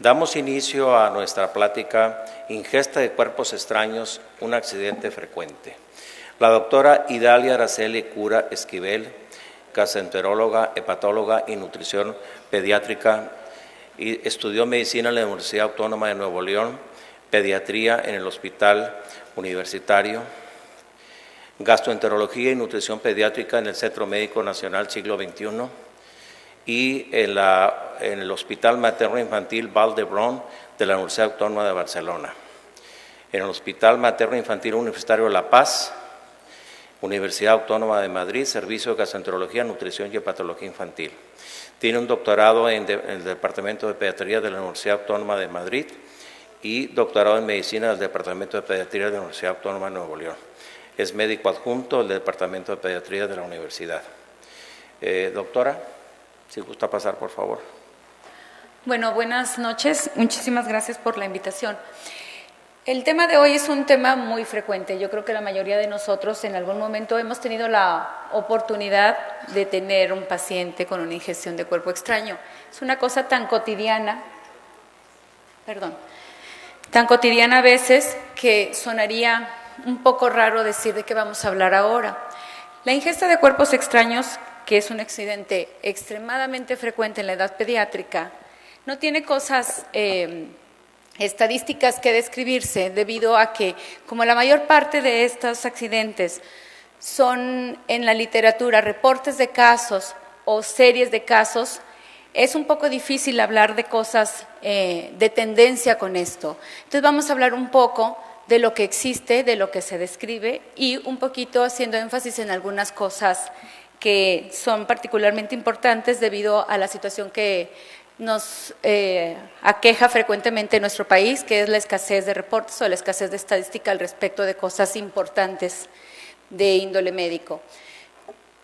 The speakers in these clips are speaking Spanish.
Damos inicio a nuestra plática Ingesta de cuerpos extraños, un accidente frecuente. La doctora Idalia Araceli Cura Esquivel, gastroenteróloga, hepatóloga y nutrición pediátrica, y estudió medicina en la Universidad Autónoma de Nuevo León, pediatría en el Hospital Universitario, gastroenterología y nutrición pediátrica en el Centro Médico Nacional Siglo XXI y en el Hospital Materno Infantil Vall d'Hebron de la Universidad Autónoma de Barcelona, en el Hospital Materno Infantil Universitario de La Paz, Universidad Autónoma de Madrid, Servicio de Gastroenterología, Nutrición y Hepatología Infantil. Tiene un doctorado en el Departamento de Pediatría de la Universidad Autónoma de Madrid y doctorado en Medicina del Departamento de Pediatría de la Universidad Autónoma de Nuevo León. Es médico adjunto del Departamento de Pediatría de la Universidad. Doctora, si gusta pasar, por favor. Bueno, buenas noches. Muchísimas gracias por la invitación. El tema de hoy es un tema muy frecuente. Yo creo que la mayoría de nosotros en algún momento hemos tenido la oportunidad de tener un paciente con una ingestión de cuerpo extraño. Es una cosa tan cotidiana, tan cotidiana a veces que sonaría un poco raro decir de qué vamos a hablar ahora. La ingesta de cuerpos extraños, que es un accidente extremadamente frecuente en la edad pediátrica, no tiene cosas estadísticas que describirse debido a que, como la mayor parte de estos accidentes son en la literatura reportes de casos o series de casos, es un poco difícil hablar de cosas de tendencia con esto. Entonces vamos a hablar un poco de lo que existe, de lo que se describe y un poquito haciendo énfasis en algunas cosas que son particularmente importantes debido a la situación que nos aqueja frecuentemente en nuestro país, que es la escasez de reportes o la escasez de estadística al respecto de cosas importantes de índole médico.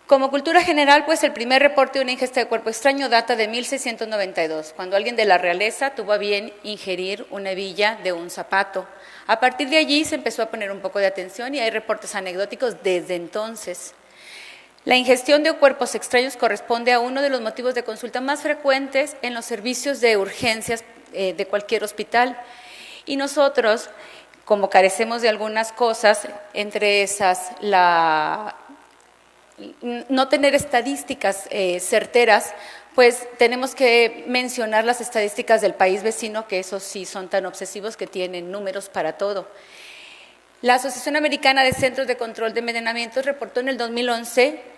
Como cultura general, pues el primer reporte de una ingesta de cuerpo extraño data de 1692, cuando alguien de la realeza tuvo a bien ingerir una hebilla de un zapato. A partir de allí se empezó a poner un poco de atención y hay reportes anecdóticos desde entonces. La ingestión de cuerpos extraños corresponde a uno de los motivos de consulta más frecuentes en los servicios de urgencias de cualquier hospital. Y nosotros, como carecemos de algunas cosas, entre esas no tener estadísticas certeras, pues tenemos que mencionar las estadísticas del país vecino, que esos sí son tan obsesivos que tienen números para todo. La Asociación Americana de Centros de Control de Envenenamientos reportó en el 2011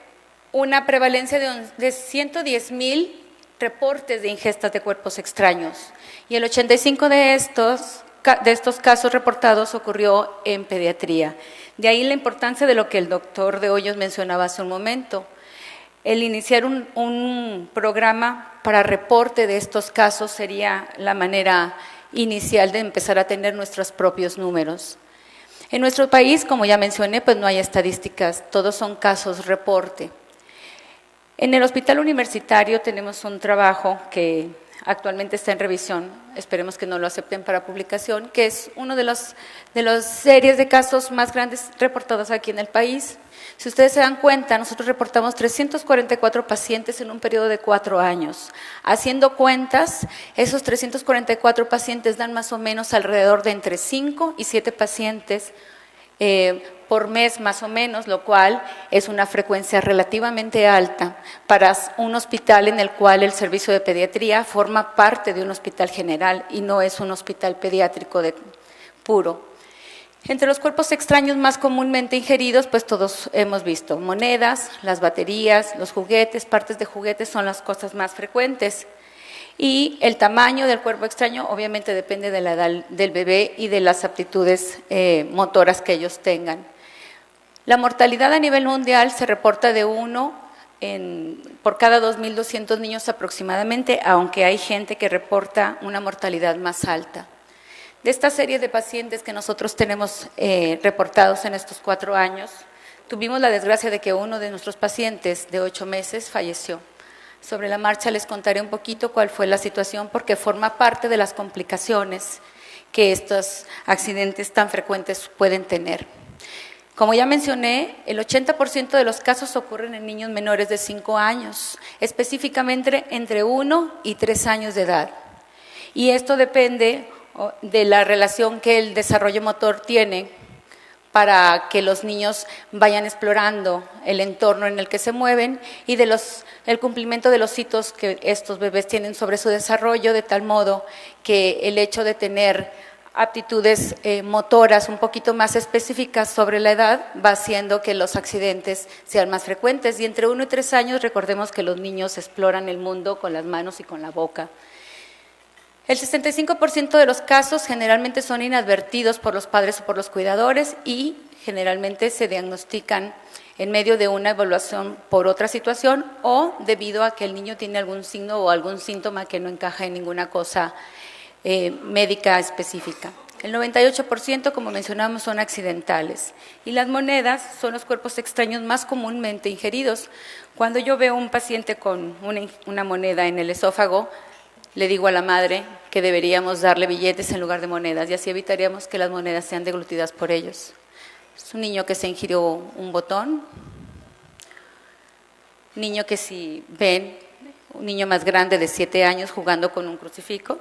una prevalencia de 110,000 reportes de ingestas de cuerpos extraños y el 85% de estos casos reportados ocurrió en pediatría. De ahí la importancia de lo que el doctor de Hoyos mencionaba hace un momento, el iniciar un programa para reporte de estos casos sería la manera inicial de empezar a tener nuestros propios números. En nuestro país, como ya mencioné, pues no hay estadísticas, todos son casos reporte. En el Hospital Universitario tenemos un trabajo que actualmente está en revisión, esperemos que no lo acepten para publicación, que es uno de las series de casos más grandes reportados aquí en el país. Si ustedes se dan cuenta, nosotros reportamos 344 pacientes en un periodo de 4 años. Haciendo cuentas, esos 344 pacientes dan más o menos alrededor de entre 5 y 7 pacientes por mes más o menos, lo cual es una frecuencia relativamente alta para un hospital en el cual el servicio de pediatría forma parte de un hospital general y no es un hospital pediátrico puro. Entre los cuerpos extraños más comúnmente ingeridos, pues todos hemos visto monedas, las baterías, los juguetes, partes de juguetes son las cosas más frecuentes. Y el tamaño del cuerpo extraño obviamente depende de la edad del bebé y de las aptitudes motoras que ellos tengan. La mortalidad a nivel mundial se reporta de 1 por cada 2.200 niños aproximadamente, aunque hay gente que reporta una mortalidad más alta. De esta serie de pacientes que nosotros tenemos reportados en estos 4 años, tuvimos la desgracia de que uno de nuestros pacientes de 8 meses falleció. Sobre la marcha les contaré un poquito cuál fue la situación porque forma parte de las complicaciones que estos accidentes tan frecuentes pueden tener. Como ya mencioné, el 80% de los casos ocurren en niños menores de 5 años, específicamente entre 1 y 3 años de edad. Y esto depende de la relación que el desarrollo motor tiene para que los niños vayan explorando el entorno en el que se mueven y de el cumplimiento de los hitos que estos bebés tienen sobre su desarrollo, de tal modo que el hecho de tener aptitudes motoras un poquito más específicas sobre la edad va haciendo que los accidentes sean más frecuentes. Y entre 1 y 3 años, recordemos que los niños exploran el mundo con las manos y con la boca. El 65% de los casos generalmente son inadvertidos por los padres o por los cuidadores y generalmente se diagnostican en medio de una evaluación por otra situación o debido a que el niño tiene algún signo o algún síntoma que no encaja en ninguna cosa médica específica. El 98%, como mencionamos, son accidentales. Y las monedas son los cuerpos extraños más comúnmente ingeridos. Cuando yo veo a un paciente con una moneda en el esófago, le digo a la madre que deberíamos darle billetes en lugar de monedas y así evitaríamos que las monedas sean deglutidas por ellos. Es un niño que se ingirió un botón, niño que si ven, un niño más grande de 7 años jugando con un crucifijo,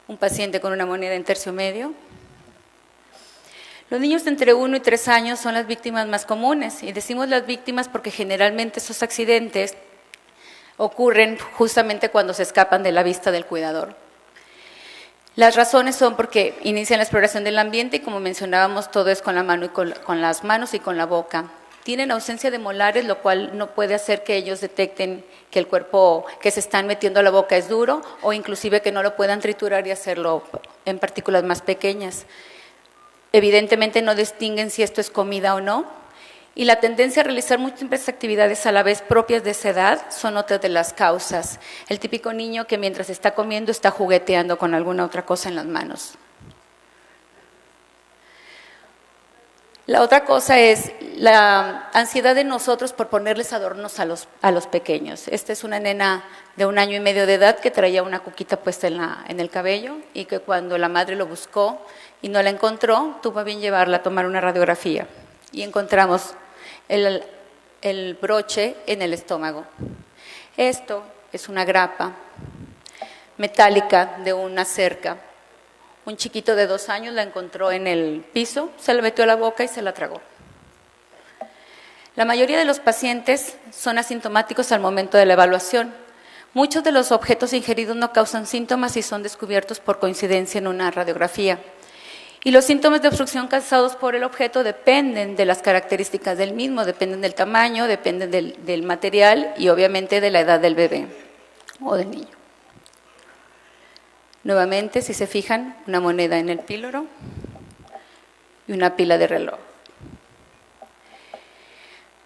un paciente con una moneda en tercio medio. Los niños de entre 1 y 3 años son las víctimas más comunes y decimos las víctimas porque generalmente esos accidentes ocurren justamente cuando se escapan de la vista del cuidador. Las razones son porque inician la exploración del ambiente y como mencionábamos todo es con la mano y con las manos y con la boca. Tienen ausencia de molares, lo cual no puede hacer que ellos detecten que el cuerpo que se están metiendo a la boca es duro o inclusive que no lo puedan triturar y hacerlo en partículas más pequeñas. Evidentemente no distinguen si esto es comida o no. Y la tendencia a realizar múltiples actividades a la vez propias de esa edad son otras de las causas. El típico niño que mientras está comiendo está jugueteando con alguna otra cosa en las manos. La otra cosa es la ansiedad de nosotros por ponerles adornos a los pequeños. Esta es una nena de 1 año y medio de edad que traía una cuquita puesta en el cabello y que cuando la madre lo buscó y no la encontró, tuvo a bien llevarla a tomar una radiografía. Y encontramos el broche en el estómago. Esto es una grapa metálica de una cerca. Un chiquito de 2 años la encontró en el piso, se la metió a la boca y se la tragó. La mayoría de los pacientes son asintomáticos al momento de la evaluación. Muchos de los objetos ingeridos no causan síntomas y son descubiertos por coincidencia en una radiografía. Y los síntomas de obstrucción causados por el objeto dependen de las características del mismo, dependen del tamaño, dependen del material y obviamente de la edad del bebé o del niño. Nuevamente, si se fijan, una moneda en el píloro y una pila de reloj.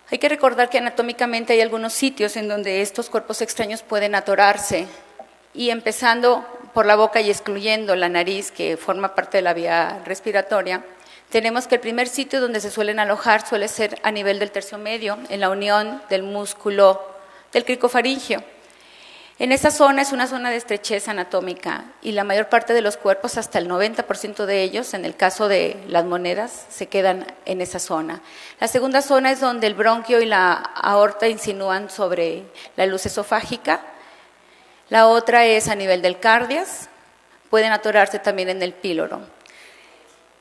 Hay que recordar que anatómicamente hay algunos sitios en donde estos cuerpos extraños pueden atorarse y empezando por la boca y excluyendo la nariz, que forma parte de la vía respiratoria, tenemos que el primer sitio donde se suelen alojar suele ser a nivel del tercio medio, en la unión del músculo del cricofaringio. En esa zona es una zona de estrechez anatómica y la mayor parte de los cuerpos, hasta el 90% de ellos, en el caso de las monedas, se quedan en esa zona. La segunda zona es donde el bronquio y la aorta insinúan sobre la luz esofágica. La otra es a nivel del cardias, pueden atorarse también en el píloro.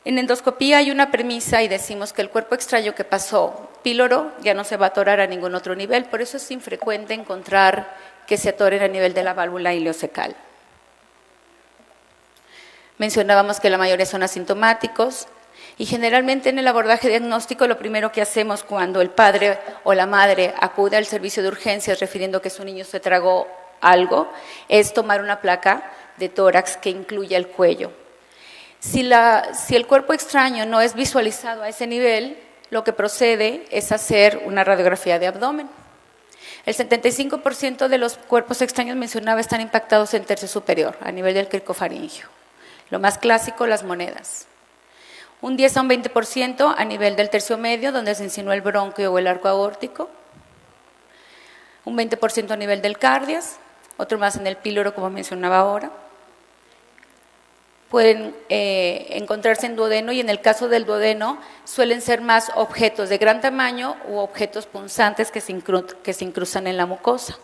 En endoscopía hay una premisa y decimos que el cuerpo extraño que pasó píloro ya no se va a atorar a ningún otro nivel, por eso es infrecuente encontrar que se atoren a nivel de la válvula ileocecal. Mencionábamos que la mayoría son asintomáticos y generalmente en el abordaje diagnóstico lo primero que hacemos cuando el padre o la madre acude al servicio de urgencias refiriendo que su niño se tragó algo, es tomar una placa de tórax que incluya el cuello. Si el cuerpo extraño no es visualizado a ese nivel, lo que procede es hacer una radiografía de abdomen. El 75% de los cuerpos extraños mencionaba están impactados en tercio superior, a nivel del cricofaringio. Lo más clásico, las monedas. Un 10 a un 20% a nivel del tercio medio, donde se insinúa el bronquio o el arco aórtico. Un 20% a nivel del cardias, otro más en el píloro, como mencionaba ahora. Pueden encontrarse en duodeno y en el caso del duodeno suelen ser más objetos de gran tamaño u objetos punzantes que se incrustan en la mucosa.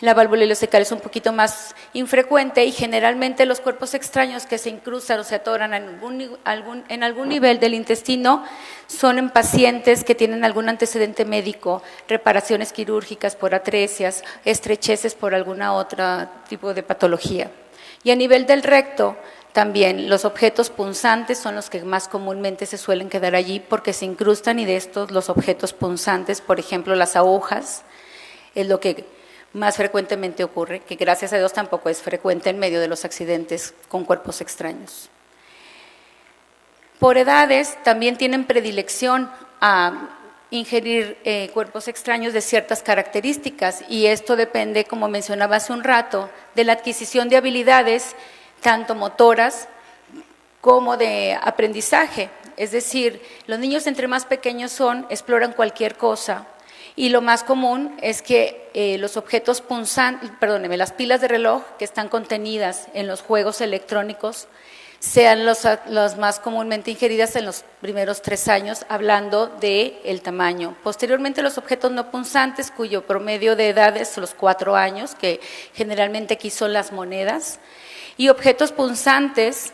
La válvula ileocecal es un poquito más infrecuente y generalmente los cuerpos extraños que se incrustan o se atoran en algún nivel del intestino son en pacientes que tienen algún antecedente médico, reparaciones quirúrgicas por atresias, estrecheces por alguna otra tipo de patología. Y a nivel del recto, también los objetos punzantes son los que más comúnmente se suelen quedar allí porque se incrustan, y de estos los objetos punzantes, por ejemplo las agujas, es lo que más frecuentemente ocurre, que gracias a Dios tampoco es frecuente en medio de los accidentes con cuerpos extraños. Por edades también tienen predilección a ingerir cuerpos extraños de ciertas características, y esto depende, como mencionaba hace un rato, de la adquisición de habilidades tanto motoras como de aprendizaje. Es decir, los niños entre más pequeños son, exploran cualquier cosa, y lo más común es que los objetos punzantes, las pilas de reloj que están contenidas en los juegos electrónicos sean las más comúnmente ingeridas en los primeros 3 años, hablando del tamaño. Posteriormente, los objetos no punzantes, cuyo promedio de edad es los 4 años, que generalmente aquí son las monedas, y objetos punzantes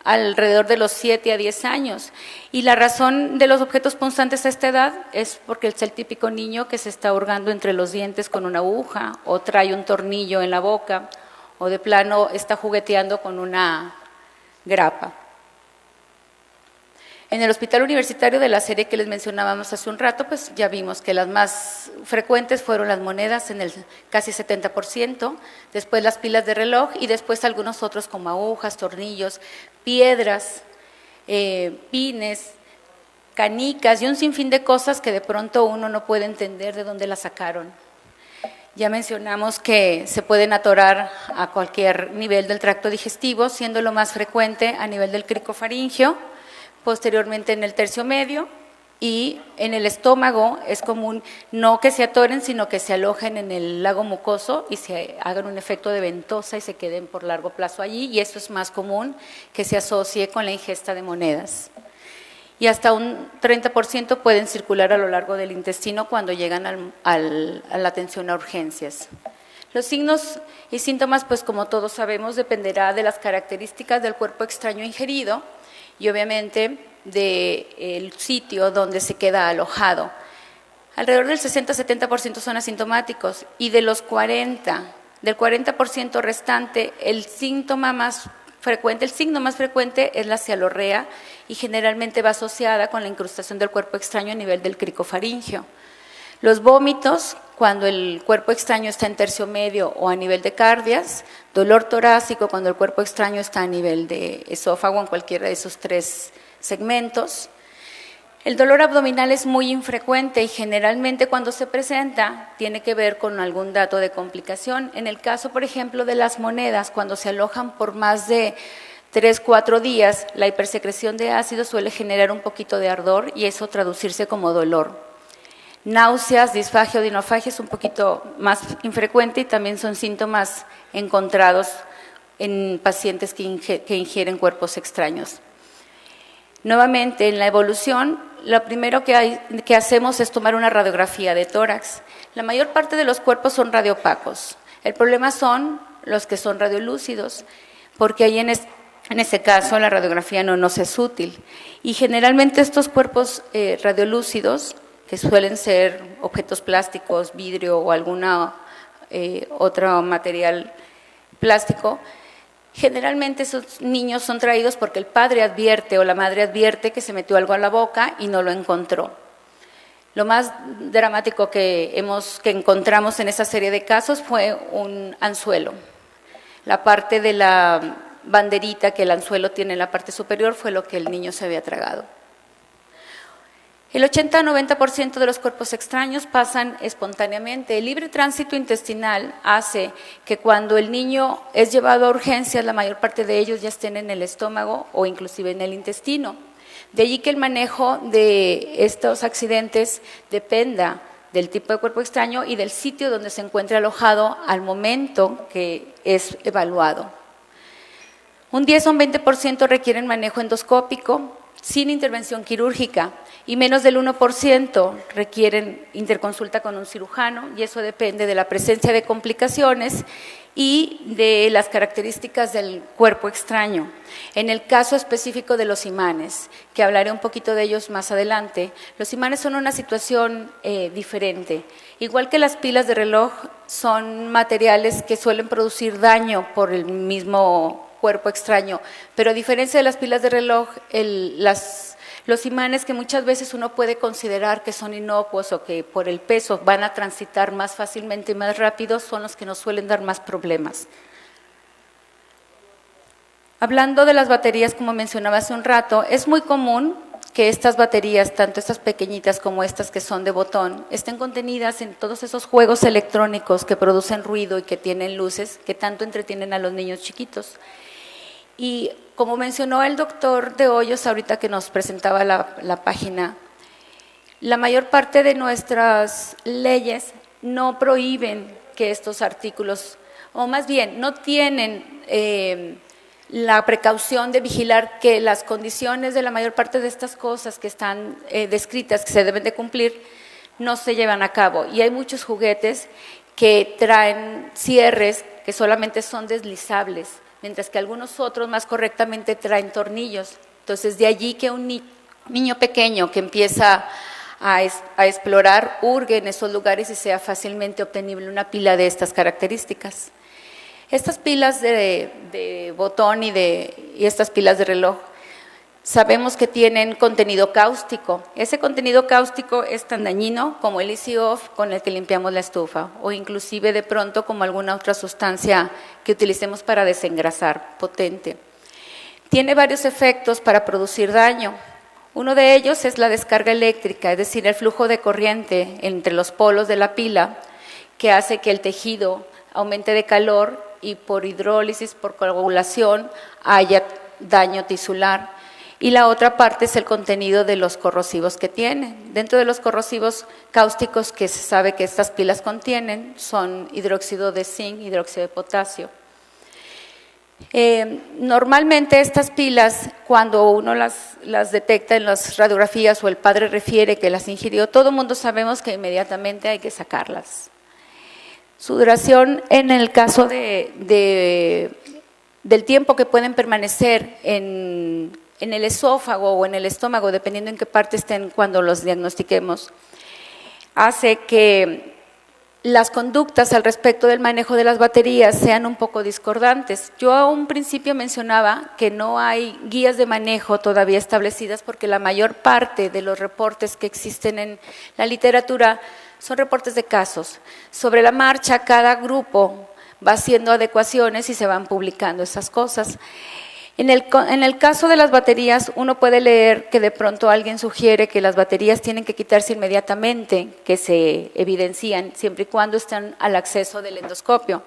alrededor de los 7 a 10 años. Y la razón de los objetos punzantes a esta edad es porque es el típico niño que se está hurgando entre los dientes con una aguja, o trae un tornillo en la boca, o de plano está jugueteando con una grapa. En el Hospital Universitario, de la serie que les mencionábamos hace un rato, pues ya vimos que las más frecuentes fueron las monedas en el casi 70%, después las pilas de reloj y después algunos otros como agujas, tornillos, piedras, pines, canicas y un sinfín de cosas que de pronto uno no puede entender de dónde las sacaron. Ya mencionamos que se pueden atorar a cualquier nivel del tracto digestivo, siendo lo más frecuente a nivel del cricofaringio, posteriormente en el tercio medio, y en el estómago es común no que se atoren, sino que se alojen en el lago mucoso y se hagan un efecto de ventosa y se queden por largo plazo allí, y eso es más común que se asocie con la ingesta de monedas. Y hasta un 30% pueden circular a lo largo del intestino cuando llegan a la atención a urgencias. Los signos y síntomas, pues como todos sabemos, dependerá de las características del cuerpo extraño ingerido y obviamente del sitio donde se queda alojado. Alrededor del 60-70% son asintomáticos, y de los 40% restante, el signo más frecuente es la cialorrea, y generalmente va asociada con la incrustación del cuerpo extraño a nivel del cricofaringio. Los vómitos, cuando el cuerpo extraño está en tercio medio o a nivel de cardias, dolor torácico cuando el cuerpo extraño está a nivel de esófago, en cualquiera de esos 3 segmentos. El dolor abdominal es muy infrecuente y generalmente cuando se presenta tiene que ver con algún dato de complicación. En el caso, por ejemplo, de las monedas, cuando se alojan por más de 3-4 días, la hipersecreción de ácido suele generar un poquito de ardor y eso traducirse como dolor. Náuseas, disfagia o dinofagia es un poquito más infrecuente y también son síntomas encontrados en pacientes que ingieren cuerpos extraños. Nuevamente, en la evolución, lo primero que hacemos es tomar una radiografía de tórax. La mayor parte de los cuerpos son radioopacos. El problema son los que son radiolúcidos, porque ahí en ese caso la radiografía no nos es útil. Y generalmente estos cuerpos radiolúcidos, que suelen ser objetos plásticos, vidrio o alguna otro material plástico, generalmente esos niños son traídos porque el padre advierte o la madre advierte que se metió algo a la boca y no lo encontró. Lo más dramático que encontramos en esa serie de casos fue un anzuelo. La parte de la banderita que el anzuelo tiene en la parte superior fue lo que el niño se había tragado. El 80-90% de los cuerpos extraños pasan espontáneamente. El libre tránsito intestinal hace que cuando el niño es llevado a urgencias, la mayor parte de ellos ya estén en el estómago o inclusive en el intestino. De allí que el manejo de estos accidentes dependa del tipo de cuerpo extraño y del sitio donde se encuentre alojado al momento que es evaluado. Un 10 o un 20% requieren manejo endoscópico. sin intervención quirúrgica y menos del 1% requieren interconsulta con un cirujano, y eso depende de la presencia de complicaciones y de las características del cuerpo extraño. En el caso específico de los imanes, que hablaré un poquito de ellos más adelante, los imanes son una situación diferente. Igual que las pilas de reloj, son materiales que suelen producir daño por el mismo cuerpo extraño, pero a diferencia de las pilas de reloj, los imanes que muchas veces uno puede considerar que son inocuos o que por el peso van a transitar más fácilmente y más rápido, son los que nos suelen dar más problemas. Hablando de las baterías, como mencionaba hace un rato, es muy común que estas baterías, tanto estas pequeñitas como estas que son de botón, estén contenidas en todos esos juegos electrónicos que producen ruido y que tienen luces, que tanto entretienen a los niños chiquitos. Y como mencionó el doctor de Hoyos ahorita que nos presentaba la página, la mayor parte de nuestras leyes no prohíben que estos artículos, o más bien no tienen la precaución de vigilar que las condiciones de la mayor parte de estas cosas que están descritas, que se deben de cumplir, no se llevan a cabo. Y hay muchos juguetes que traen cierres que solamente son deslizables, mientras que algunos otros más correctamente traen tornillos. Entonces, de allí que un niño pequeño que empieza a explorar, hurgue en esos lugares y sea fácilmente obtenible una pila de estas características. Estas pilas de botón y estas pilas de reloj, sabemos que tienen contenido cáustico. Ese contenido cáustico es tan dañino como el Easy Off con el que limpiamos la estufa, o inclusive de pronto como alguna otra sustancia que utilicemos para desengrasar, potente. Tiene varios efectos para producir daño. Uno de ellos es la descarga eléctrica, es decir, el flujo de corriente entre los polos de la pila, que hace que el tejido aumente de calor y por hidrólisis, por coagulación, haya daño tisular. Y la otra parte es el contenido de los corrosivos que tiene. Dentro de los corrosivos cáusticos que se sabe que estas pilas contienen son hidróxido de zinc, hidróxido de potasio. Normalmente estas pilas, cuando uno las detecta en las radiografías o el padre refiere que las ingirió, todo el mundo sabemos que inmediatamente hay que sacarlas. Su duración en el caso del tiempo que pueden permanecer en el esófago o en el estómago, dependiendo en qué parte estén cuando los diagnostiquemos, hace que las conductas al respecto del manejo de las baterías sean un poco discordantes. Yo a un principio mencionaba que no hay guías de manejo todavía establecidas porque la mayor parte de los reportes que existen en la literatura son reportes de casos. Sobre la marcha, cada grupo va haciendo adecuaciones y se van publicando esas cosas. En el caso de las baterías, uno puede leer que de pronto alguien sugiere que las baterías tienen que quitarse inmediatamente, que se evidencian siempre y cuando estén al acceso del endoscopio.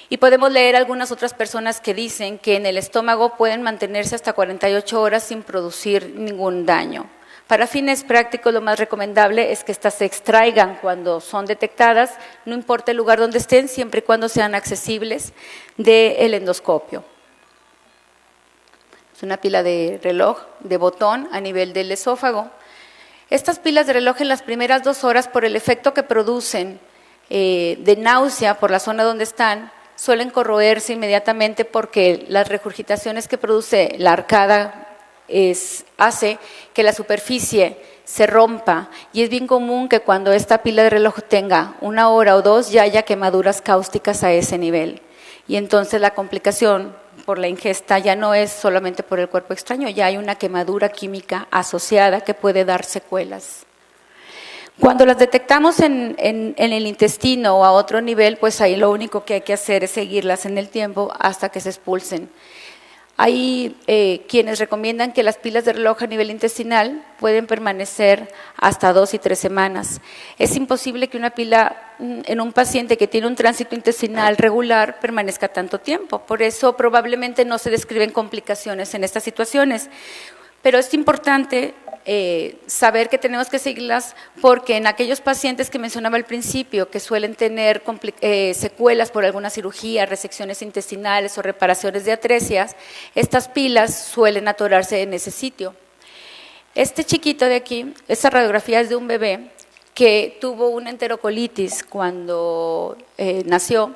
Y podemos leer algunas otras personas que dicen que en el estómago pueden mantenerse hasta 48 horas sin producir ningún daño. Para fines prácticos, lo más recomendable es que estas se extraigan cuando son detectadas, no importa el lugar donde estén, siempre y cuando sean accesibles del endoscopio. Es una pila de reloj de botón a nivel del esófago. Estas pilas de reloj en las primeras 2 horas, por el efecto que producen de náusea por la zona donde están, suelen corroerse inmediatamente porque las regurgitaciones que produce la arcada hace que la superficie se rompa, y es bien común que cuando esta pila de reloj tenga 1 hora o 2 ya haya quemaduras cáusticas a ese nivel, y entonces la complicación por la ingesta ya no es solamente por el cuerpo extraño, ya hay una quemadura química asociada que puede dar secuelas. Cuando las detectamos en el intestino o a otro nivel, pues ahí lo único que hay que hacer es seguirlas en el tiempo hasta que se expulsen. Hay quienes recomiendan que las pilas de reloj a nivel intestinal pueden permanecer hasta 2 y 3 semanas. Es imposible que una pila en un paciente que tiene un tránsito intestinal regular permanezca tanto tiempo. Por eso probablemente no se describen complicaciones en estas situaciones. Pero es importante saber que tenemos que seguirlas porque en aquellos pacientes que mencionaba al principio que suelen tener secuelas por alguna cirugía, resecciones intestinales o reparaciones de atresias, estas pilas suelen atorarse en ese sitio. Este chiquito de aquí, esta radiografía es de un bebé que tuvo una enterocolitis cuando nació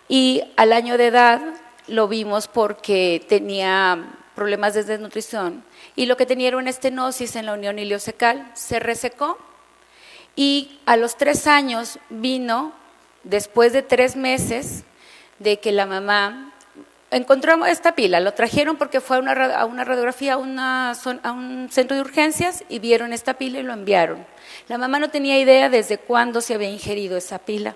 y al año de edad lo vimos porque tenía problemas de desnutrición y lo que tenía era una estenosis en la unión iliocecal, se resecó y a los 3 años vino, después de 3 meses de que la mamá encontró esta pila, lo trajeron porque fue a una radiografía a un centro de urgencias y vieron esta pila y lo enviaron. La mamá no tenía idea desde cuándo se había ingerido esa pila,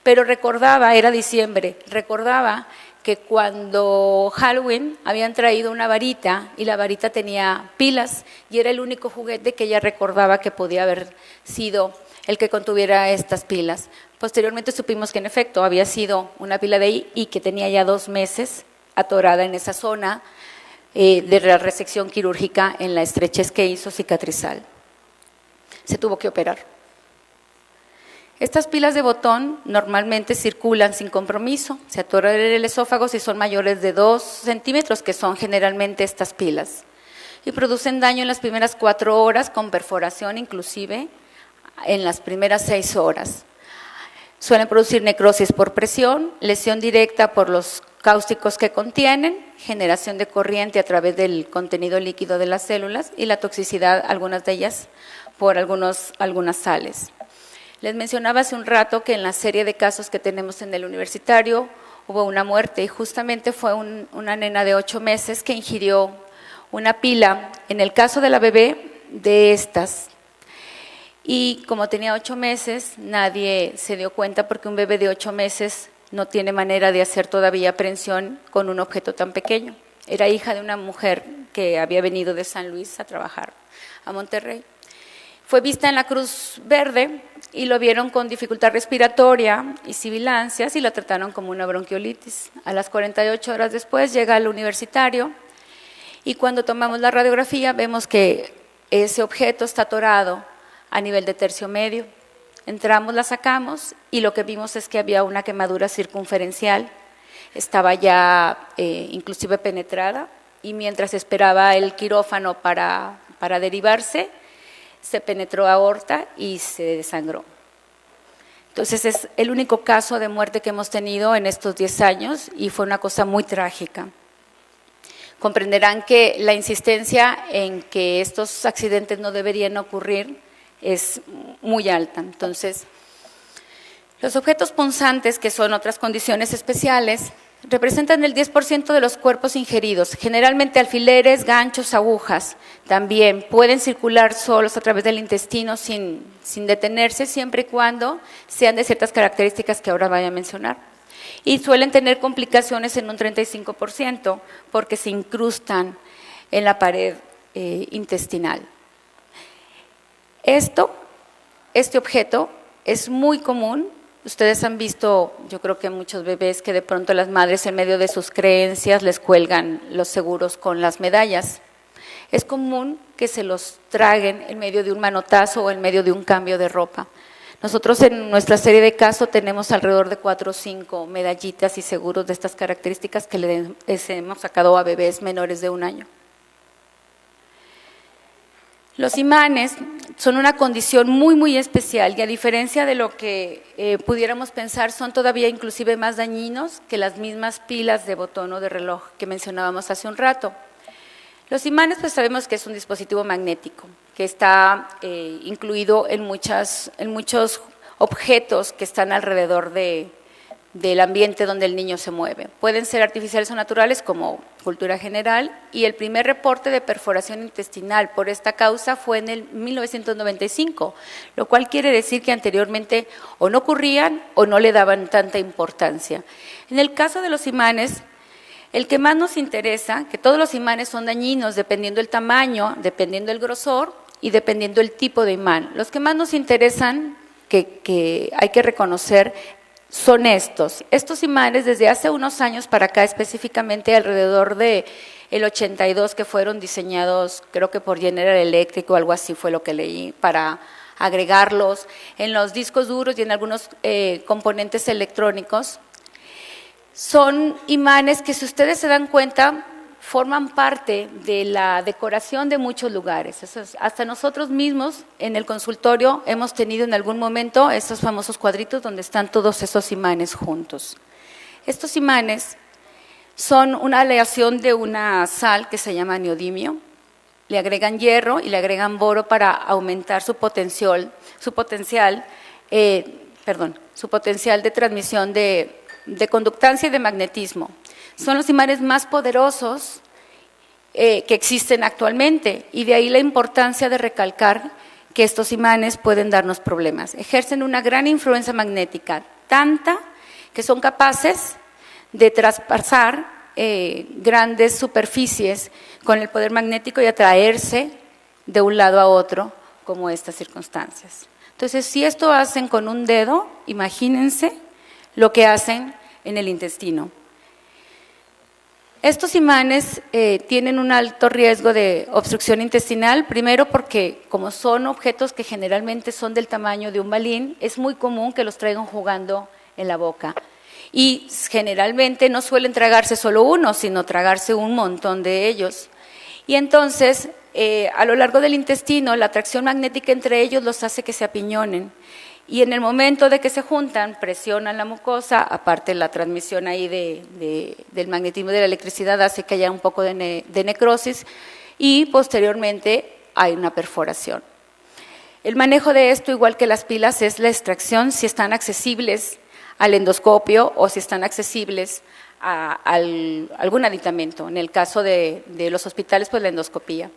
pero recordaba, era diciembre, recordaba que cuando Halloween habían traído una varita y la varita tenía pilas y era el único juguete que ella recordaba que podía haber sido el que contuviera estas pilas. Posteriormente supimos que en efecto había sido una pila de ahí y que tenía ya 2 meses atorada en esa zona de la resección quirúrgica en la estrechez que hizo cicatrizal. Se tuvo que operar. Estas pilas de botón normalmente circulan sin compromiso, se atoran en el esófago si son mayores de 2 centímetros, que son generalmente estas pilas, y producen daño en las primeras 4 horas con perforación inclusive en las primeras 6 horas. Suelen producir necrosis por presión, lesión directa por los cáusticos que contienen, generación de corriente a través del contenido líquido de las células y la toxicidad, algunas de ellas, por algunas sales. Les mencionaba hace un rato que en la serie de casos que tenemos en el universitario hubo una muerte y justamente fue una nena de 8 meses que ingirió una pila, en el caso de la bebé, de estas. Y como tenía 8 meses, nadie se dio cuenta porque un bebé de 8 meses no tiene manera de hacer todavía aprehensión con un objeto tan pequeño. Era hija de una mujer que había venido de San Luis a trabajar a Monterrey. Fue vista en la Cruz Verde y lo vieron con dificultad respiratoria y sibilancias y lo trataron como una bronquiolitis. A las 48 horas después llega al universitario y cuando tomamos la radiografía vemos que ese objeto está atorado a nivel de tercio medio. Entramos, la sacamos y lo que vimos es que había una quemadura circunferencial, estaba ya inclusive penetrada y mientras esperaba el quirófano para derivarse, se penetró aorta y se desangró. Entonces es el único caso de muerte que hemos tenido en estos 10 años y fue una cosa muy trágica. Comprenderán que la insistencia en que estos accidentes no deberían ocurrir es muy alta. Entonces, los objetos punzantes, que son otras condiciones especiales, representan el 10% de los cuerpos ingeridos, generalmente alfileres, ganchos, agujas. También pueden circular solos a través del intestino sin detenerse, siempre y cuando sean de ciertas características que ahora voy a mencionar. Y suelen tener complicaciones en un 35% porque se incrustan en la pared intestinal. Este objeto es muy común. Ustedes han visto, yo creo que muchos bebés que de pronto las madres en medio de sus creencias les cuelgan los seguros con las medallas. Es común que se los traguen en medio de un manotazo o en medio de un cambio de ropa. Nosotros en nuestra serie de casos tenemos alrededor de 4 o 5 medallitas y seguros de estas características que les hemos sacado a bebés menores de 1 año. Los imanes son una condición muy, muy especial y a diferencia de lo que pudiéramos pensar, son todavía inclusive más dañinos que las mismas pilas de botón o de reloj que mencionábamos hace un rato. Los imanes, pues sabemos que es un dispositivo magnético que está incluido en muchos objetos que están alrededor del ambiente donde el niño se mueve. Pueden ser artificiales o naturales como cultura general y el primer reporte de perforación intestinal por esta causa fue en el 1995, lo cual quiere decir que anteriormente o no ocurrían o no le daban tanta importancia. En el caso de los imanes, el que más nos interesa, que todos los imanes son dañinos dependiendo del tamaño, dependiendo del grosor y dependiendo del tipo de imán. Los que más nos interesan, que hay que reconocer, son estos imanes desde hace unos años para acá, específicamente alrededor de el 82, que fueron diseñados, creo que por General Electric o algo así fue lo que leí, para agregarlos en los discos duros y en algunos componentes electrónicos. Son imanes que, si ustedes se dan cuenta, forman parte de la decoración de muchos lugares. Hasta nosotros mismos en el consultorio hemos tenido en algún momento estos famosos cuadritos donde están todos esos imanes juntos. Estos imanes son una aleación de una sal que se llama neodimio. Le agregan hierro y le agregan boro para aumentar su potencial de transmisión de conductancia y de magnetismo. Son los imanes más poderosos que existen actualmente y de ahí la importancia de recalcar que estos imanes pueden darnos problemas. Ejercen una gran influencia magnética, tanta que son capaces de traspasar grandes superficies con el poder magnético y atraerse de un lado a otro, como estas circunstancias. Entonces, si esto hacen con un dedo, imagínense lo que hacen en el intestino. Estos imanes tienen un alto riesgo de obstrucción intestinal, primero porque como son objetos que generalmente son del tamaño de un balín, es muy común que los traigan jugando en la boca. Y generalmente no suelen tragarse solo uno, sino tragarse un montón de ellos. Y entonces, a lo largo del intestino, la atracción magnética entre ellos los hace que se apiñonen. Y en el momento de que se juntan, presionan la mucosa, aparte la transmisión ahí del magnetismo y de la electricidad hace que haya un poco de necrosis y posteriormente hay una perforación. El manejo de esto, igual que las pilas, es la extracción si están accesibles al endoscopio o si están accesibles a algún aditamento. En el caso de los hospitales, pues la endoscopía.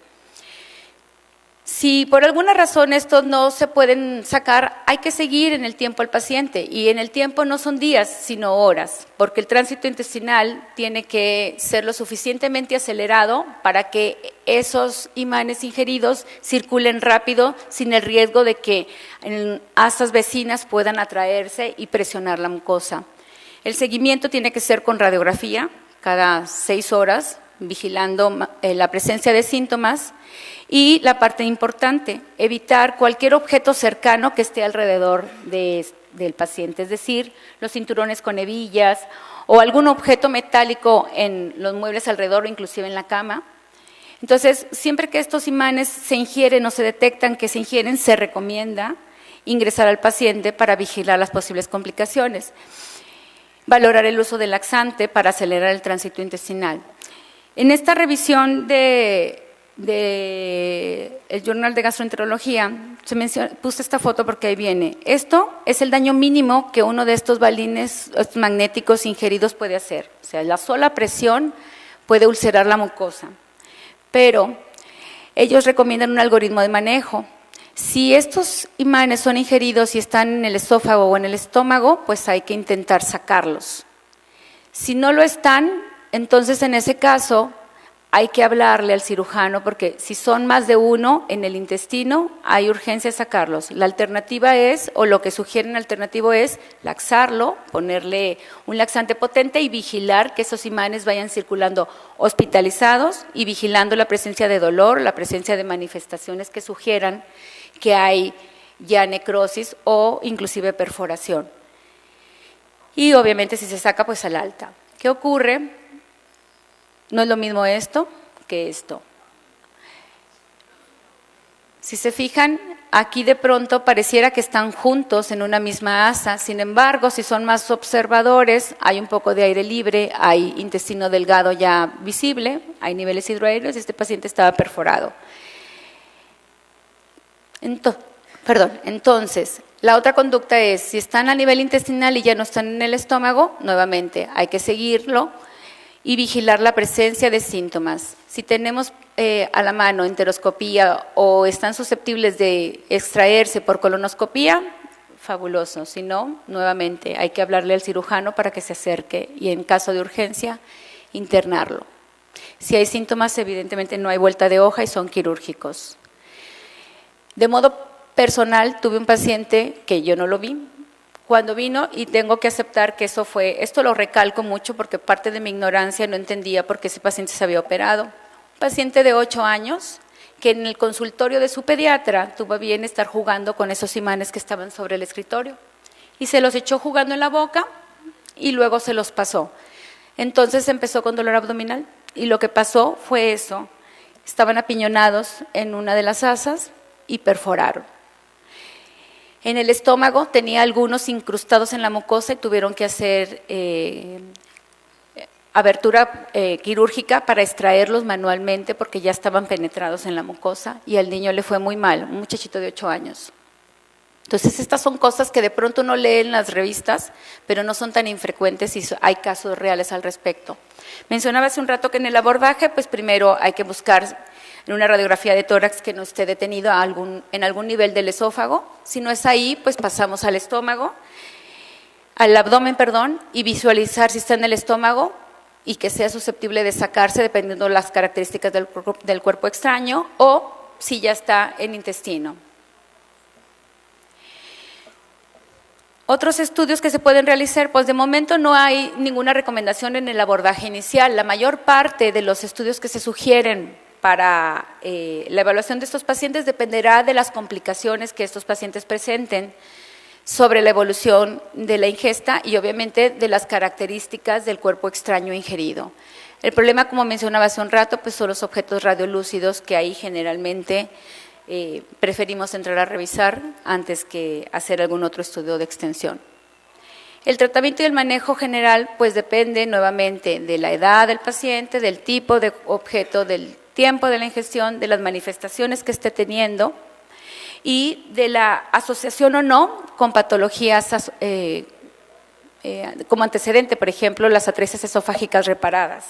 Si por alguna razón estos no se pueden sacar, hay que seguir en el tiempo al paciente y en el tiempo no son días, sino horas, porque el tránsito intestinal tiene que ser lo suficientemente acelerado para que esos imanes ingeridos circulen rápido sin el riesgo de que asas vecinas puedan atraerse y presionar la mucosa. El seguimiento tiene que ser con radiografía cada 6 horas, vigilando la presencia de síntomas. Y la parte importante, evitar cualquier objeto cercano que esté alrededor del paciente, es decir, los cinturones con hebillas o algún objeto metálico en los muebles alrededor o inclusive en la cama. Entonces, siempre que estos imanes se ingieren o se detectan que se ingieren, se recomienda ingresar al paciente para vigilar las posibles complicaciones. Valorar el uso del laxante para acelerar el tránsito intestinal. En esta revisión del Journal de Gastroenterología, puse esta foto porque ahí viene. Esto es el daño mínimo que uno de estos balines magnéticos ingeridos puede hacer. O sea, la sola presión puede ulcerar la mucosa. Pero ellos recomiendan un algoritmo de manejo. Si estos imanes son ingeridos y están en el esófago o en el estómago, pues hay que intentar sacarlos. Si no lo están, entonces en ese caso hay que hablarle al cirujano porque si son más de uno en el intestino, hay urgencia de sacarlos. La alternativa es, o lo que sugieren alternativo es, laxarlo, ponerle un laxante potente y vigilar que esos imanes vayan circulando hospitalizados y vigilando la presencia de dolor, la presencia de manifestaciones que sugieran que hay ya necrosis o inclusive perforación. Y obviamente si se saca, pues al alta. ¿Qué ocurre? No es lo mismo esto que esto. Si se fijan, aquí de pronto pareciera que están juntos en una misma asa, sin embargo, si son más observadores, hay un poco de aire libre, hay intestino delgado ya visible, hay niveles hidroaéreos y este paciente estaba perforado. Entonces, la otra conducta es, si están a nivel intestinal y ya no están en el estómago, nuevamente hay que seguirlo y vigilar la presencia de síntomas. Si tenemos a la mano enteroscopía o están susceptibles de extraerse por colonoscopía, fabuloso. Si no, nuevamente hay que hablarle al cirujano para que se acerque y en caso de urgencia, internarlo. Si hay síntomas, evidentemente no hay vuelta de hoja y son quirúrgicos. De modo personal, tuve un paciente que yo no lo vi cuando vino y tengo que aceptar que esto lo recalco mucho porque parte de mi ignorancia no entendía por qué ese paciente se había operado. Un paciente de 8 años que en el consultorio de su pediatra tuvo bien estar jugando con esos imanes que estaban sobre el escritorio y se los echó jugando en la boca y luego se los pasó. Entonces empezó con dolor abdominal y lo que pasó fue eso. Estaban apiñonados en una de las asas y perforaron. En el estómago tenía algunos incrustados en la mucosa y tuvieron que hacer abertura quirúrgica para extraerlos manualmente porque ya estaban penetrados en la mucosa y al niño le fue muy mal, un muchachito de 8 años. Entonces, estas son cosas que de pronto uno lee en las revistas, pero no son tan infrecuentes y hay casos reales al respecto. Mencionaba hace un rato que en el abordaje, pues primero hay que buscar en una radiografía de tórax que no esté detenido en algún nivel del esófago. Si no es ahí, pues pasamos al estómago, al abdomen, perdón, y visualizar si está en el estómago y que sea susceptible de sacarse dependiendo de las características del cuerpo extraño o si ya está en intestino. Otros estudios que se pueden realizar, pues de momento no hay ninguna recomendación en el abordaje inicial. La mayor parte de los estudios que se sugieren para la evaluación de estos pacientes dependerá de las complicaciones que estos pacientes presenten sobre la evolución de la ingesta y obviamente de las características del cuerpo extraño ingerido. El problema, como mencionaba hace un rato, pues son los objetos radiolúcidos que ahí generalmente preferimos entrar a revisar antes que hacer algún otro estudio de extensión. El tratamiento y el manejo general pues depende nuevamente de la edad del paciente, del tipo de objeto, del tiempo de la ingestión, de las manifestaciones que esté teniendo y de la asociación o no con patologías como antecedente, por ejemplo, las atresia esofágicas reparadas.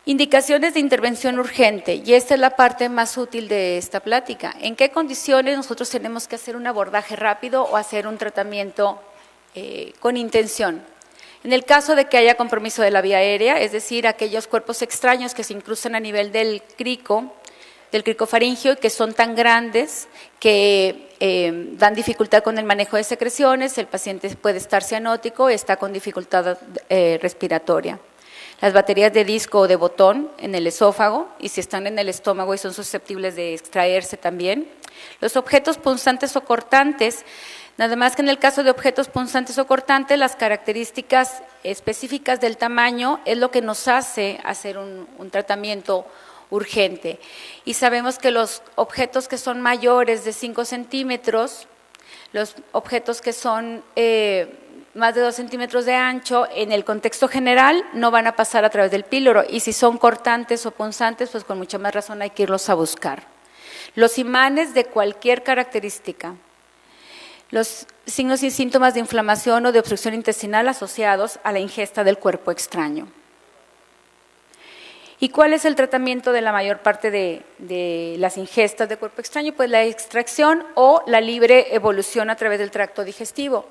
Indicaciones de intervención urgente, y esta es la parte más útil de esta plática. ¿En qué condiciones nosotros tenemos que hacer un abordaje rápido o hacer un tratamiento con intención? En el caso de que haya compromiso de la vía aérea, es decir, aquellos cuerpos extraños que se incrustan a nivel del cricofaringio y que son tan grandes que dan dificultad con el manejo de secreciones, el paciente puede estar cianótico, está con dificultad respiratoria. Las baterías de disco o de botón en el esófago y si están en el estómago y son susceptibles de extraerse también. Los objetos punzantes o cortantes, nada más que en el caso de objetos punzantes o cortantes, las características específicas del tamaño es lo que nos hace hacer un tratamiento urgente. Y sabemos que los objetos que son mayores de 5 centímetros, los objetos que son más de 2 centímetros de ancho, en el contexto general no van a pasar a través del píloro y si son cortantes o punzantes, pues con mucha más razón hay que irlos a buscar. Los imanes de cualquier característica, los signos y síntomas de inflamación o de obstrucción intestinal asociados a la ingesta del cuerpo extraño. ¿Y cuál es el tratamiento de la mayor parte de las ingestas de cuerpo extraño? Pues la extracción o la libre evolución a través del tracto digestivo.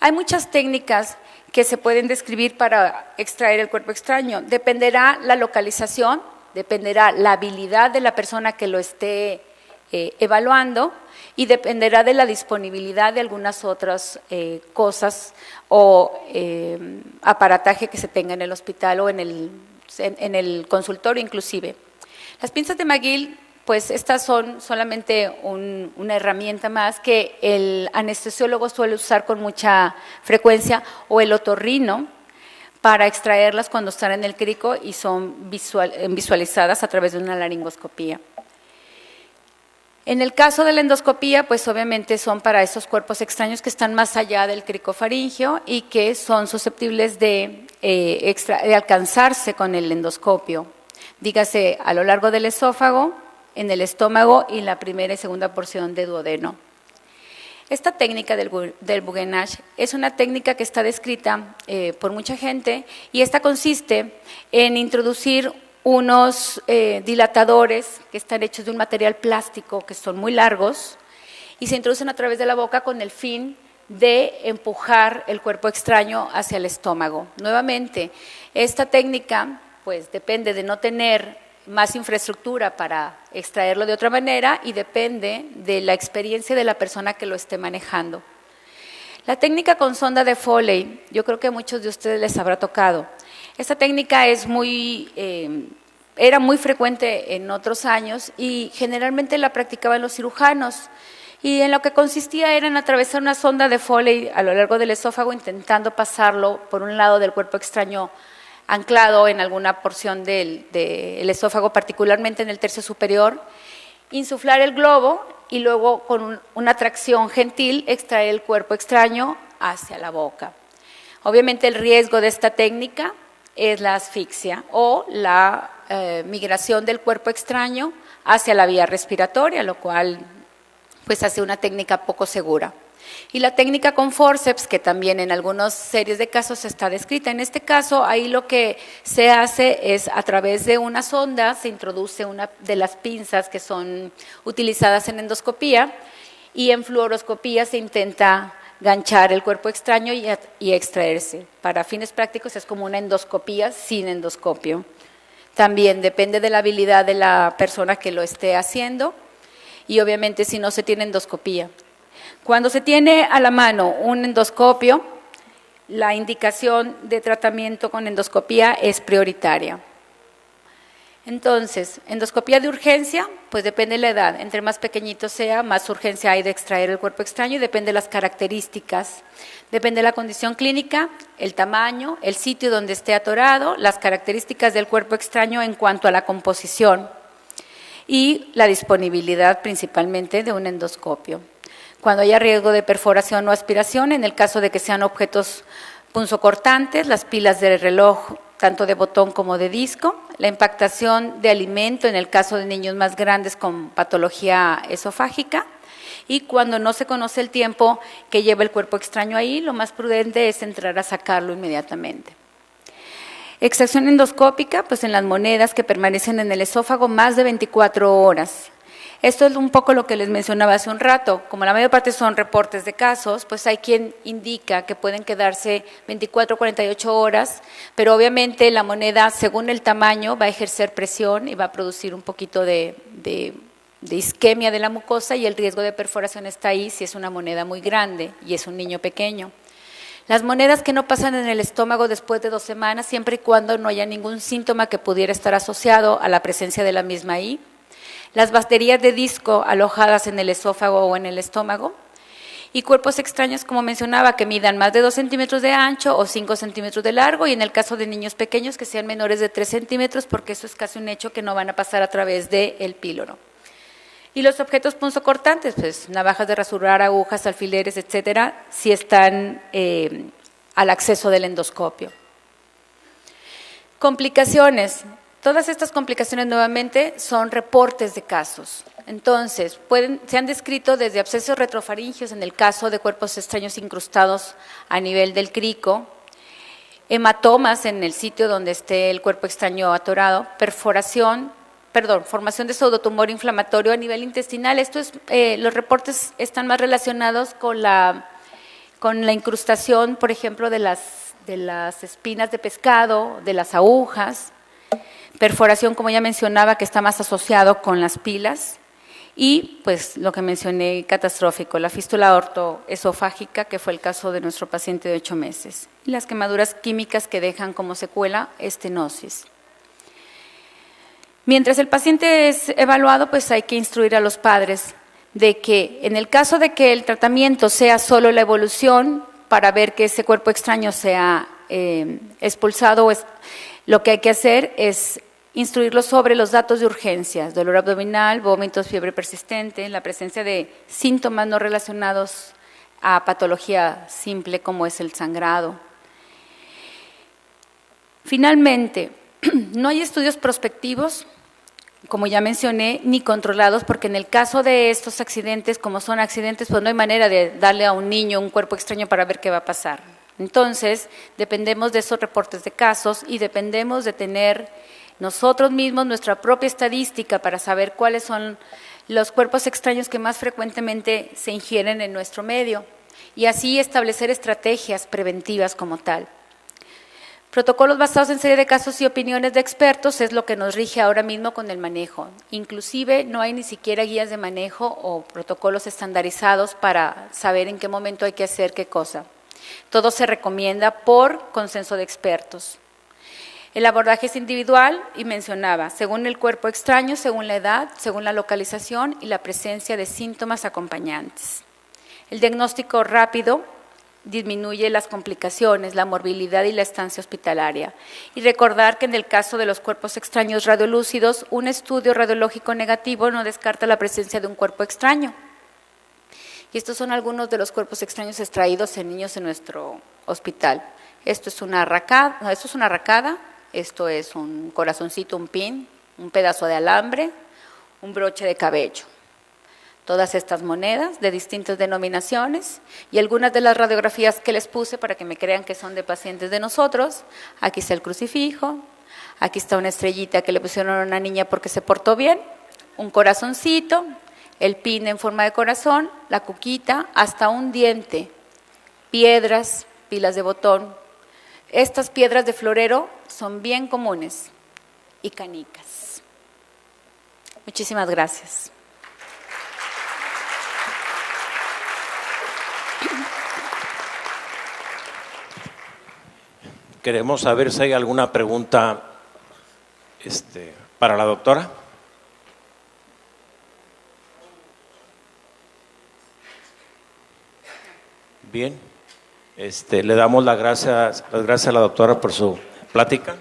Hay muchas técnicas que se pueden describir para extraer el cuerpo extraño. Dependerá la localización, dependerá la habilidad de la persona que lo esté evaluando y dependerá de la disponibilidad de algunas otras cosas o aparataje que se tenga en el hospital o en el consultorio inclusive. Las pinzas de McGill, pues estas son solamente una herramienta más que el anestesiólogo suele usar con mucha frecuencia o el otorrino para extraerlas cuando están en el crico y son visualizadas a través de una laringoscopía. En el caso de la endoscopía, pues obviamente son para esos cuerpos extraños que están más allá del cricofaringio y que son susceptibles de alcanzarse con el endoscopio. Dígase a lo largo del esófago, en el estómago y la primera y segunda porción de duodeno. Esta técnica del Bugenach es una técnica que está descrita por mucha gente y esta consiste en introducir unos dilatadores que están hechos de un material plástico que son muy largos y se introducen a través de la boca con el fin de empujar el cuerpo extraño hacia el estómago. Nuevamente, esta técnica pues depende de no tener más infraestructura para extraerlo de otra manera y depende de la experiencia de la persona que lo esté manejando. La técnica con sonda de Foley, yo creo que a muchos de ustedes les habrá tocado. Esta técnica es era muy frecuente en otros años y generalmente la practicaban los cirujanos. Y en lo que consistía era en atravesar una sonda de Foley a lo largo del esófago intentando pasarlo por un lado del cuerpo extraño anclado en alguna porción del esófago, particularmente en el tercio superior, insuflar el globo y luego con una tracción gentil extraer el cuerpo extraño hacia la boca. Obviamente el riesgo de esta técnica es la asfixia o la migración del cuerpo extraño hacia la vía respiratoria, lo cual pues hace una técnica poco segura. Y la técnica con forceps, que también en algunas series de casos está descrita. En este caso, ahí lo que se hace es a través de una sonda, se introduce una de las pinzas que son utilizadas en endoscopía y en fluoroscopía se intenta ganchar el cuerpo extraño y extraerse. Para fines prácticos es como una endoscopía sin endoscopio. También depende de la habilidad de la persona que lo esté haciendo y obviamente si no se tiene endoscopía. Cuando se tiene a la mano un endoscopio, la indicación de tratamiento con endoscopía es prioritaria. Entonces, endoscopía de urgencia, pues depende de la edad. Entre más pequeñito sea, más urgencia hay de extraer el cuerpo extraño y depende de las características. Depende de la condición clínica, el tamaño, el sitio donde esté atorado, las características del cuerpo extraño en cuanto a la composición y la disponibilidad principalmente de un endoscopio. Cuando haya riesgo de perforación o aspiración, en el caso de que sean objetos punzocortantes, las pilas del reloj, tanto de botón como de disco, la impactación de alimento en el caso de niños más grandes con patología esofágica, y cuando no se conoce el tiempo que lleva el cuerpo extraño ahí, lo más prudente es entrar a sacarlo inmediatamente. Extracción endoscópica, pues en las monedas que permanecen en el esófago más de 24 horas. Esto es un poco lo que les mencionaba hace un rato. Como la mayor parte son reportes de casos, pues hay quien indica que pueden quedarse 24 o 48 horas, pero obviamente la moneda, según el tamaño, va a ejercer presión y va a producir un poquito de isquemia de la mucosa y el riesgo de perforación está ahí si es una moneda muy grande y es un niño pequeño. Las monedas que no pasan en el estómago después de 2 semanas, siempre y cuando no haya ningún síntoma que pudiera estar asociado a la presencia de la misma ahí. Las baterías de disco alojadas en el esófago o en el estómago y cuerpos extraños, como mencionaba, que midan más de 2 centímetros de ancho o 5 centímetros de largo y en el caso de niños pequeños que sean menores de 3 centímetros porque eso es casi un hecho que no van a pasar a través del píloro. Y los objetos punzocortantes, pues navajas de rasurar, agujas, alfileres, etcétera, si están al acceso del endoscopio. Complicaciones. Todas estas complicaciones nuevamente son reportes de casos. Entonces, se han descrito desde abscesos retrofaringios en el caso de cuerpos extraños incrustados a nivel del crico, hematomas en el sitio donde esté el cuerpo extraño atorado, formación de pseudotumor inflamatorio a nivel intestinal. Los reportes están más relacionados con la incrustación, por ejemplo, de las espinas de pescado, de las agujas. Perforación, como ya mencionaba, que está más asociado con las pilas y pues lo que mencioné catastrófico, la fístula ortoesofágica, que fue el caso de nuestro paciente de 8 meses, y las quemaduras químicas que dejan como secuela estenosis. Mientras el paciente es evaluado, pues hay que instruir a los padres de que en el caso de que el tratamiento sea solo la evolución para ver que ese cuerpo extraño sea expulsado, lo que hay que hacer es instruirlos sobre los datos de urgencias, dolor abdominal, vómitos, fiebre persistente, la presencia de síntomas no relacionados a patología simple como es el sangrado. Finalmente, no hay estudios prospectivos, como ya mencioné, ni controlados, porque en el caso de estos accidentes, como son accidentes, pues no hay manera de darle a un niño un cuerpo extraño para ver qué va a pasar. Entonces, dependemos de esos reportes de casos y dependemos de tener nosotros mismos nuestra propia estadística para saber cuáles son los cuerpos extraños que más frecuentemente se ingieren en nuestro medio y así establecer estrategias preventivas como tal. Protocolos basados en serie de casos y opiniones de expertos es lo que nos rige ahora mismo con el manejo. Inclusive no hay ni siquiera guías de manejo o protocolos estandarizados para saber en qué momento hay que hacer qué cosa. Todo se recomienda por consenso de expertos. El abordaje es individual y mencionaba, según el cuerpo extraño, según la edad, según la localización y la presencia de síntomas acompañantes. El diagnóstico rápido disminuye las complicaciones, la morbilidad y la estancia hospitalaria. Y recordar que en el caso de los cuerpos extraños radiolúcidos, un estudio radiológico negativo no descarta la presencia de un cuerpo extraño. Y estos son algunos de los cuerpos extraños extraídos en niños en nuestro hospital. Esto es una arracada, esto es un corazoncito, un pin, un pedazo de alambre, un broche de cabello. Todas estas monedas de distintas denominaciones y algunas de las radiografías que les puse para que me crean que son de pacientes de nosotros. Aquí está el crucifijo, aquí está una estrellita que le pusieron a una niña porque se portó bien, un corazoncito, el pin en forma de corazón, la cuquita, hasta un diente, piedras, pilas de botón. Estas piedras de florero son bien comunes y canicas. Muchísimas gracias. Queremos saber si hay alguna pregunta para la doctora. Bien, le damos las gracias a la doctora por su plática.